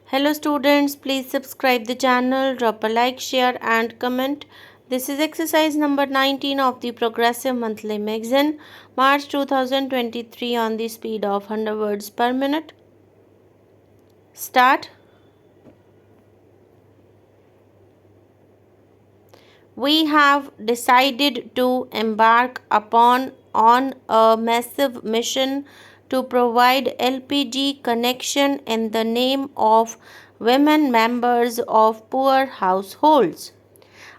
Hello students, please subscribe the channel, drop a like, share and comment. This is exercise number 19 of the Progressive Monthly Magazine, March 2023 on the speed of 100 words per minute. Start. We have decided to embark on a massive mission to provide LPG connection in the name of women members of poor households.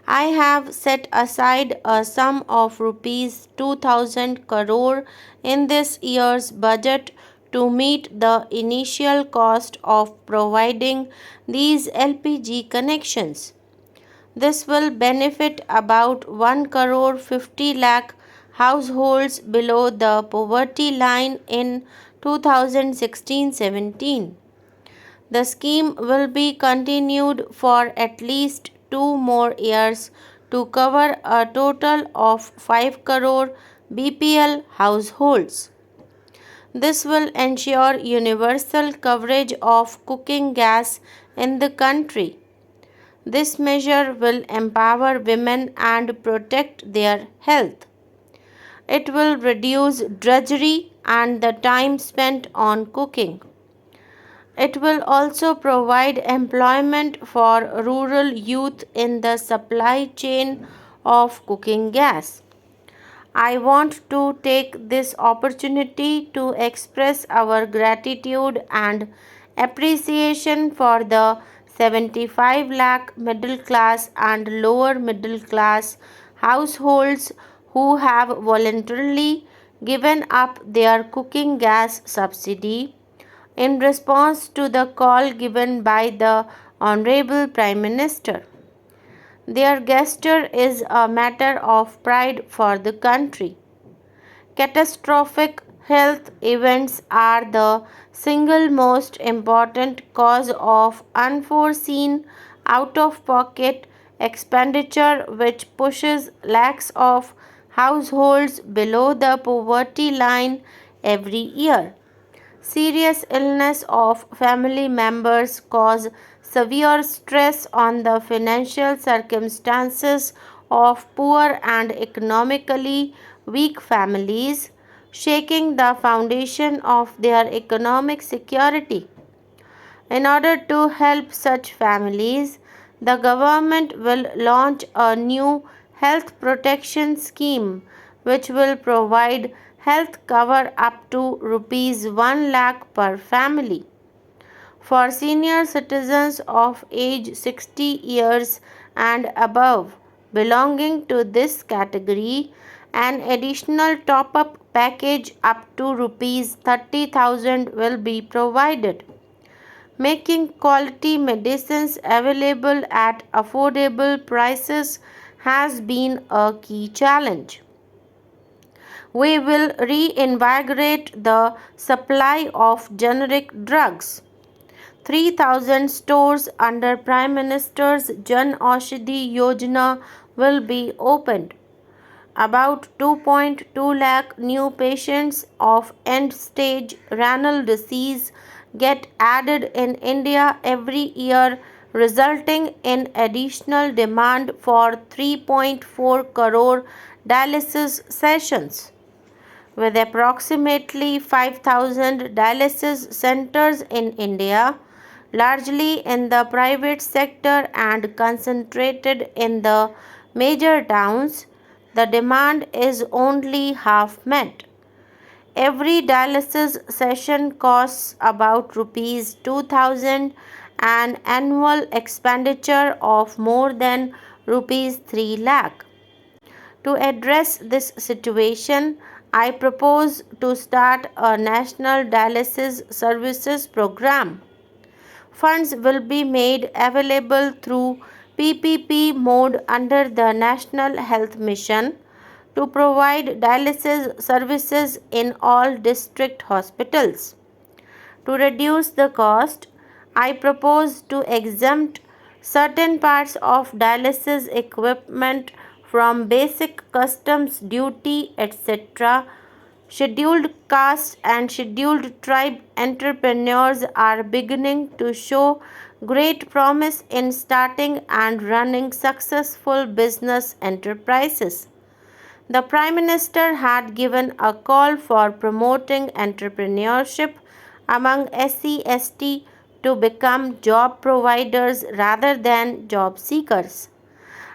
I have set aside a sum of rupees 2000 crore in this year's budget to meet the initial cost of providing these LPG connections. This will benefit about 1 crore 50 lakh households below the poverty line in 2016-17. The scheme will be continued for at least 2 more years to cover a total of 5 crore BPL households. This will ensure universal coverage of cooking gas in the country. This measure will empower women and protect their health. It will reduce drudgery and the time spent on cooking. It will also provide employment for rural youth in the supply chain of cooking gas. I want to take this opportunity to express our gratitude and appreciation for the 75 lakh middle class and lower middle class households who have voluntarily given up their cooking gas subsidy in response to the call given by the Honorable Prime Minister. Their gesture is a matter of pride for the country. Catastrophic health events are the single most important cause of unforeseen out of pocket expenditure, which pushes lakhs of households below the poverty line every year. Serious illness of family members cause severe stress on the financial circumstances of poor and economically weak families, shaking the foundation of their economic security. In order to help such families, the government will launch a new health protection scheme which will provide health cover up to rupees 1 lakh per family. For senior citizens of age 60 years and above belonging to this category, an additional top-up package up to rupees 30,000 will be provided. Making quality medicines available at affordable prices has been a key challenge. We will reinvigorate the supply of generic drugs. 3,000 stores under Prime Minister's Jan Aushadhi Yojana will be opened. About 2.2 lakh new patients of end-stage renal disease get added in India every year, resulting in additional demand for 3.4 crore dialysis sessions. With approximately 5,000 dialysis centers in India, largely in the private sector and concentrated in the major towns, the demand is only half met. Every dialysis session costs about rupees 2,000, an annual expenditure of more than rupees 3 lakh. To address this situation, I propose to start a national dialysis services program. Funds will be made available through PPP mode under the National Health Mission to provide dialysis services in all district hospitals. To reduce the cost, I propose to exempt certain parts of dialysis equipment from basic customs duty, etc., Scheduled caste and scheduled tribe entrepreneurs are beginning to show great promise in starting and running successful business enterprises. The Prime Minister had given a call for promoting entrepreneurship among SC/ST to become job providers rather than job seekers.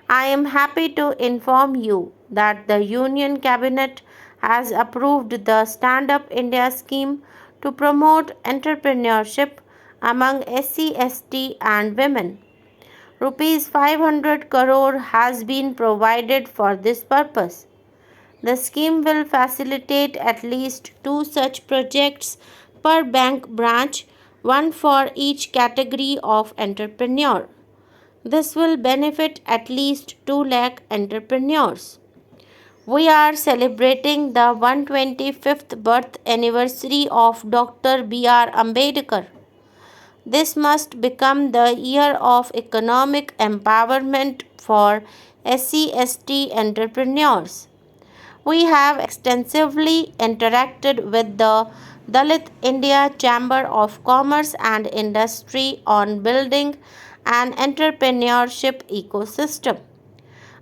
I am happy to inform you that the Union Cabinet has approved the Stand Up India scheme to promote entrepreneurship among SC/ST and women. Rupees 500 crore has been provided for this purpose. The scheme will facilitate at least two such projects per bank branch, one for each category of entrepreneur. This will benefit at least 2 lakh entrepreneurs. We are celebrating the 125th birth anniversary of Dr. B.R. Ambedkar. This must become the year of economic empowerment for SC/ST entrepreneurs. We have extensively interacted with the Dalit India Chamber of Commerce and Industry on building an entrepreneurship ecosystem.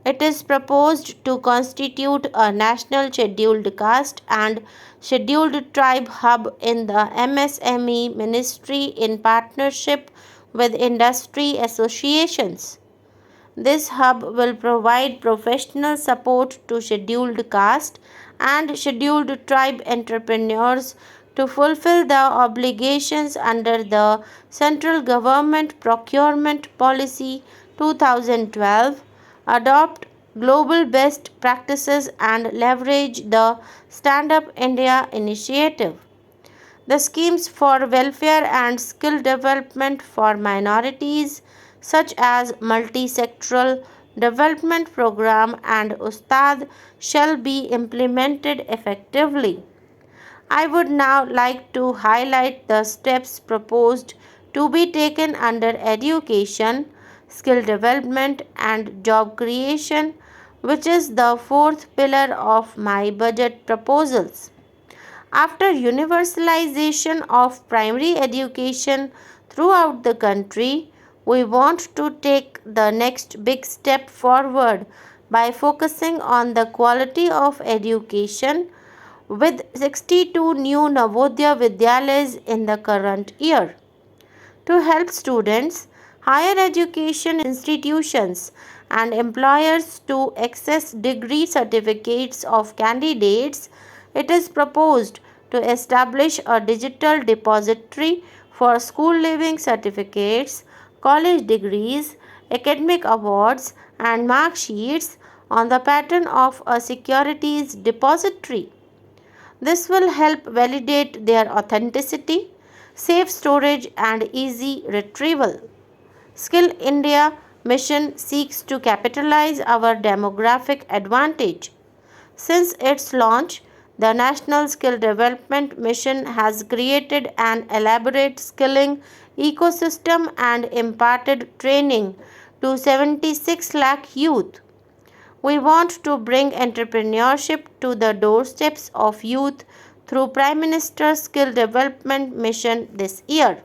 It is proposed to constitute a national scheduled caste and scheduled tribe hub in the MSME ministry in partnership with industry associations. This hub will provide professional support to scheduled caste and scheduled tribe entrepreneurs to fulfill the obligations under the Central Government Procurement Policy 2012, adopt global best practices, and leverage the Stand Up India initiative. The schemes for welfare and skill development for minorities, such as multi-sectoral development program and Ustad, shall be implemented effectively. I would now like to highlight the steps proposed to be taken under education, skill development, and job creation, which is the fourth pillar of my budget proposals. After universalization of primary education throughout the country, we want to take the next big step forward by focusing on the quality of education with 62 new Navodaya Vidyalayas in the current year. To help students, higher education institutions, and employers to access degree certificates of candidates, it is proposed to establish a digital depository for school leaving certificates, college degrees, academic awards, and mark sheets on the pattern of a securities depository. This will help validate their authenticity, safe storage, and easy retrieval. Skill India mission seeks to capitalize our demographic advantage. Since its launch, the National Skill Development Mission has created an elaborate skilling ecosystem and imparted training to 76 lakh youth. We want to bring entrepreneurship to the doorsteps of youth through Prime Minister's Skill Development Mission this year.